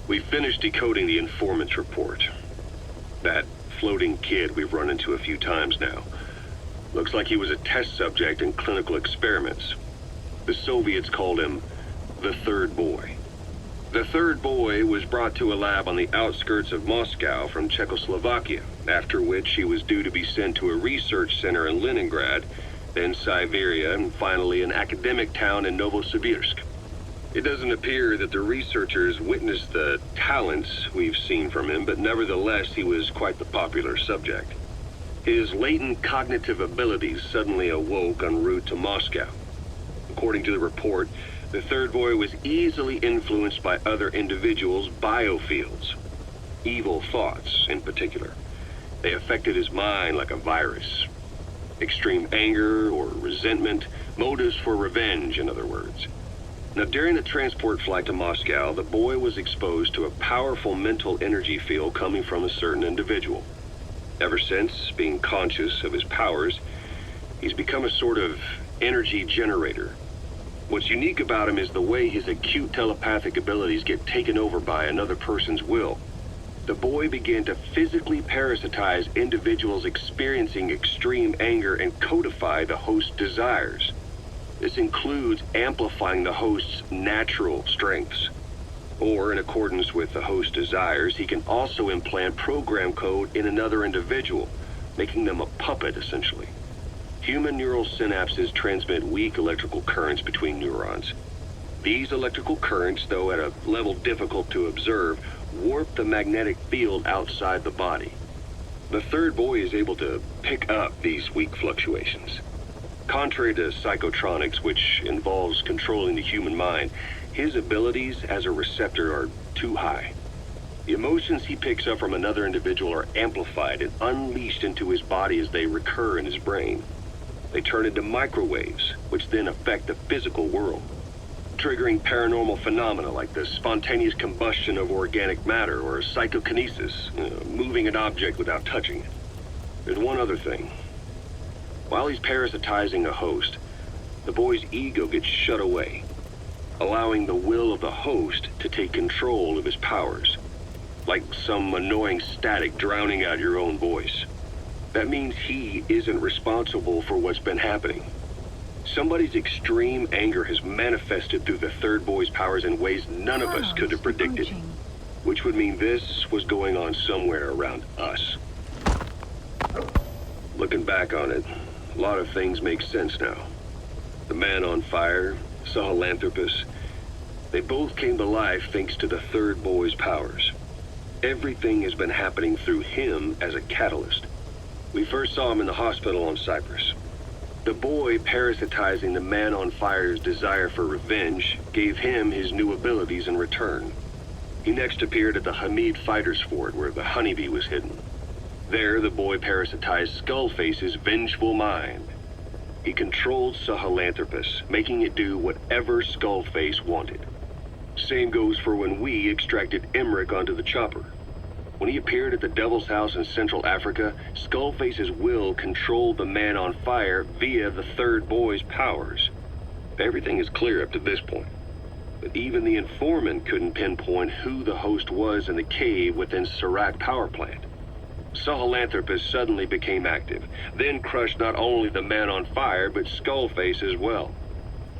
We finished decoding the informant's report. That floating kid we've run into a few times now. Looks like he was a test subject in clinical experiments. The Soviets called him the Third Boy. The Third Boy was brought to a lab on the outskirts of Moscow from Czechoslovakia, after which he was due to be sent to a research center in Leningrad, then Siberia, and finally an academic town in Novosibirsk. It doesn't appear that the researchers witnessed the talents we've seen from him, but nevertheless he was quite the popular subject. His latent cognitive abilities suddenly awoke en route to Moscow. According to the report, the Third Boy was easily influenced by other individuals' biofields. Evil thoughts, in particular. They affected his mind like a virus. Extreme anger or resentment, motives for revenge, in other words. Now, during the transport flight to Moscow, the boy was exposed to a powerful mental energy field coming from a certain individual. Ever since, being conscious of his powers, he's become a sort of energy generator. What's unique about him is the way his acute telepathic abilities get taken over by another person's will. The boy began to physically parasitize individuals experiencing extreme anger and codify the host's desires. This includes amplifying the host's natural strengths. Or, in accordance with the host's desires, he can also implant program code in another individual, making them a puppet, essentially. Human neural synapses transmit weak electrical currents between neurons. These electrical currents, though at a level difficult to observe, warp the magnetic field outside the body. The Third Boy is able to pick up these weak fluctuations. Contrary to psychotronics, which involves controlling the human mind, his abilities as a receptor are too high. The emotions he picks up from another individual are amplified and unleashed into his body as they recur in his brain. They turn into microwaves, which then affect the physical world, triggering paranormal phenomena like the spontaneous combustion of organic matter or psychokinesis, moving an object without touching it. There's one other thing. While he's parasitizing a host, the boy's ego gets shut away, allowing the will of the host to take control of his powers, like some annoying static drowning out your own voice. That means he isn't responsible for what's been happening. Somebody's extreme anger has manifested through the Third Boy's powers in ways none of us could have predicted, which would mean this was going on somewhere around us. Looking back on it, a lot of things make sense now. The man on fire, Sahelanthropus, they both came to life thanks to the Third Boy's powers. Everything has been happening through him as a catalyst. We first saw him in the hospital on Cyprus. The boy parasitizing the man on fire's desire for revenge gave him his new abilities in return. He next appeared at the Hamid Fighters Fort where the honeybee was hidden. There, the boy parasitized Skullface's vengeful mind. He controlled Sahelanthropus, making it do whatever Skullface wanted. Same goes for when we extracted Emmerich onto the chopper. When he appeared at the Devil's House in Central Africa, Skullface's will controlled the man on fire via the Third Boy's powers. Everything is clear up to this point. But even the informant couldn't pinpoint who the host was in the cave within Serac power plant. Sahelanthropus suddenly became active, then crushed not only the man on fire, but Skullface as well.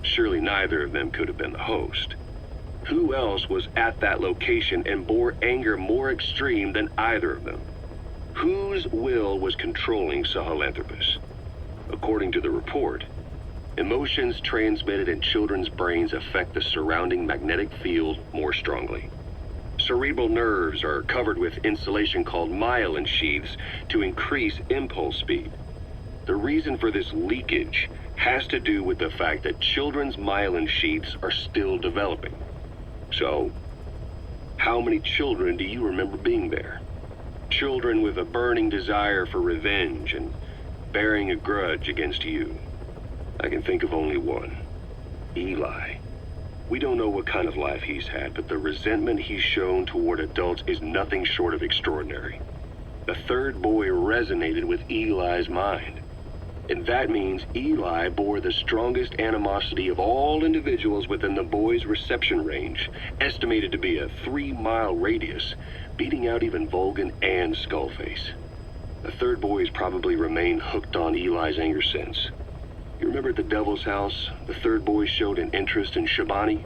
Surely neither of them could have been the host. Who else was at that location and bore anger more extreme than either of them? Whose will was controlling Sahelanthropus? According to the report, emotions transmitted in children's brains affect the surrounding magnetic field more strongly. Cerebral nerves are covered with insulation called myelin sheaths to increase impulse speed. The reason for this leakage has to do with the fact that children's myelin sheaths are still developing. So, how many children do you remember being there? Children with a burning desire for revenge and bearing a grudge against you. I can think of only one. Eli. We don't know what kind of life he's had, but the resentment he's shown toward adults is nothing short of extraordinary. The Third Boy resonated with Eli's mind. And that means Eli bore the strongest animosity of all individuals within the boy's reception range, estimated to be a 3-mile radius, beating out even Vulcan and Skullface. The third boy's probably remained hooked on Eli's anger since. You remember at the Devil's House, the third boy showed an interest in Shabani?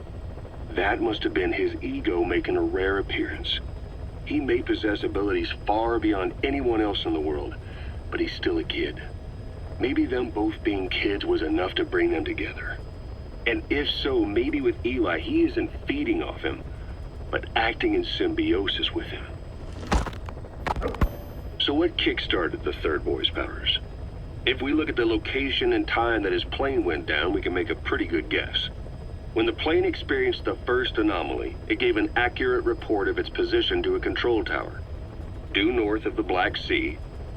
That must have been his ego making a rare appearance. He may possess abilities far beyond anyone else in the world, but he's still a kid. Maybe them both being kids was enough to bring them together. And if so, maybe with Eli, he isn't feeding off him, but acting in symbiosis with him. So what kick-started the third boy's powers? If we look at the location and time that his plane went down, we can make a pretty good guess. When the plane experienced the first anomaly, it gave an accurate report of its position to a control tower, due north of the Black Sea,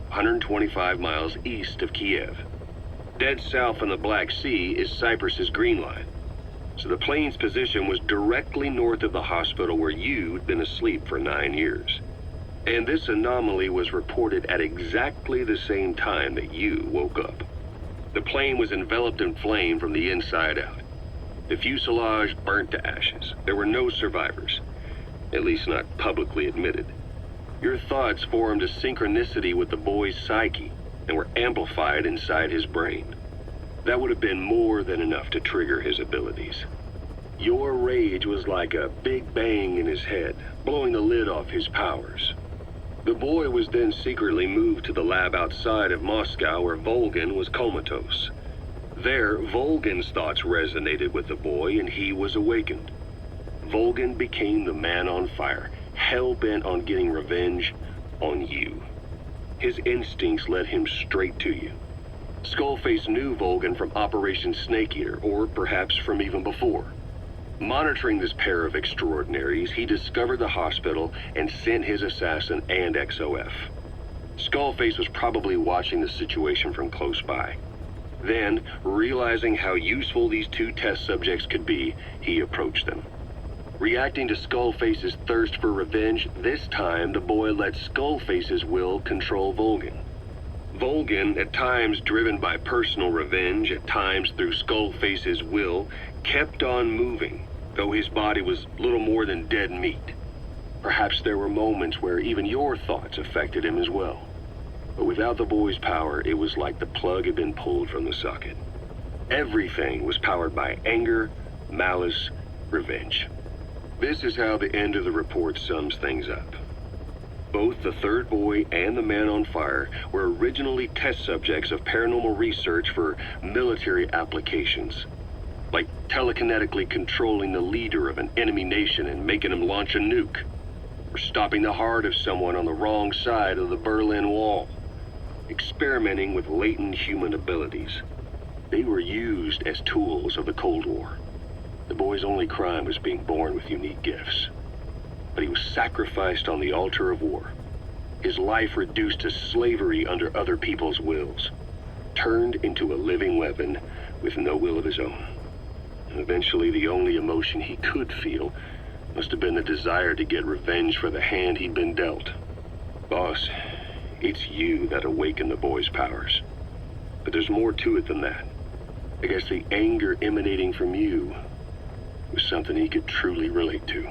125 miles east of Kiev. Dead south on the Black Sea is Cyprus's Green Line. So the plane's position was directly north of the hospital where you'd been asleep for 9 years. And this anomaly was reported at exactly the same time that you woke up. The plane was enveloped in flame from the inside out. The fuselage burnt to ashes. There were no survivors, at least not publicly admitted. Your thoughts formed a synchronicity with the boy's psyche and were amplified inside his brain. That would have been more than enough to trigger his abilities. Your rage was like a big bang in his head, blowing the lid off his powers. The boy was then secretly moved to the lab outside of Moscow where Vulcan was comatose. There, Vulcan's thoughts resonated with the boy and he was awakened. Vulcan became the man on fire, hell-bent on getting revenge on you. His instincts led him straight to you. Skullface knew Vulcan from Operation Snake Eater, or perhaps from even before. Monitoring this pair of extraordinaries, he discovered the hospital and sent his assassin and XOF. Skullface was probably watching the situation from close by. Then, realizing how useful these two test subjects could be, he approached them. Reacting to Skullface's thirst for revenge, this time the boy let Skullface's will control Vulcan. Vulcan, at times driven by personal revenge, at times through Skullface's will, kept on moving, though his body was little more than dead meat. Perhaps there were moments where even your thoughts affected him as well. But without the boy's power, it was like the plug had been pulled from the socket. Everything was powered by anger, malice, revenge. This is how the end of the report sums things up. Both the third boy and the man on fire were originally test subjects of paranormal research for military applications, like telekinetically controlling the leader of an enemy nation and making him launch a nuke, or stopping the heart of someone on the wrong side of the Berlin Wall, experimenting with latent human abilities. They were used as tools of the Cold War. The boy's only crime was being born with unique gifts. But he was sacrificed on the altar of war. His life reduced to slavery under other people's wills. Turned into a living weapon with no will of his own. And eventually the only emotion he could feel must have been the desire to get revenge for the hand he'd been dealt. Boss, it's you that awakened the boy's powers. But there's more to it than that. I guess the anger emanating from you was something he could truly relate to.